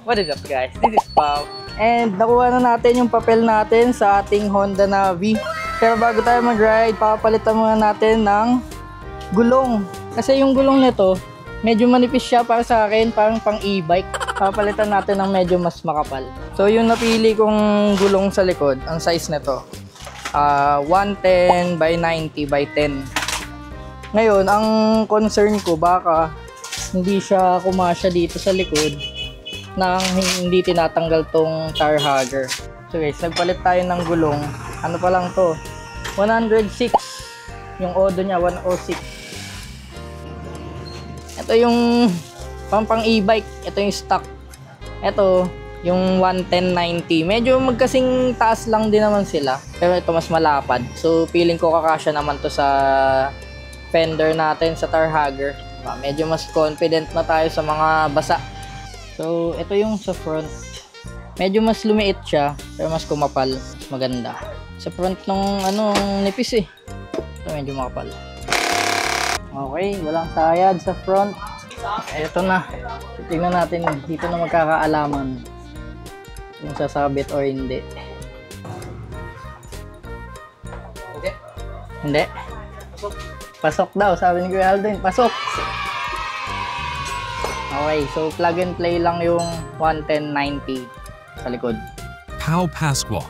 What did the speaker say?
What is up guys? This is Pao. And nakuha na natin yung papel natin sa ating Honda Navi. Pero bago tayo mag-ride, papalitan muna natin ng gulong. Kasi yung gulong nito, medyo manipis siya para sa akin, parang pang e-bike. Papalitan natin ng medyo mas makapal. So yung napili kong gulong sa likod, ang size nito, 110 by 90 by 10. Ngayon, ang concern ko baka hindi siya kumasya dito sa likod nang hindi tinatanggal tong tire hugger. So guys, nagpalit tayo ng gulong. Ano pa lang to? 106. Yung odo niya 106. Ito yung pang e-bike. Ito yung stock. Ito yung 110/90. Medyo magkasing taas lang din naman sila. Pero ito mas malapad. So feeling ko kakasya naman to sa fender natin sa tire hugger. Medyo mas confident na tayo sa mga basa. So, ito yung sa front. Medyo mas lumiit siya, pero mas kumapal. Mas maganda. Sa front nung nipis eh. So, medyo makapal. Okay, walang sayad sa front. Ito na. Tingnan natin dito na magkakaalaman kung sasabit or hindi. Hindi. Pasok daw, sabi ni Kuya Alden. Pasok! Okay, so plug and play lang yung 110/90 sa likod. Pao Pascual.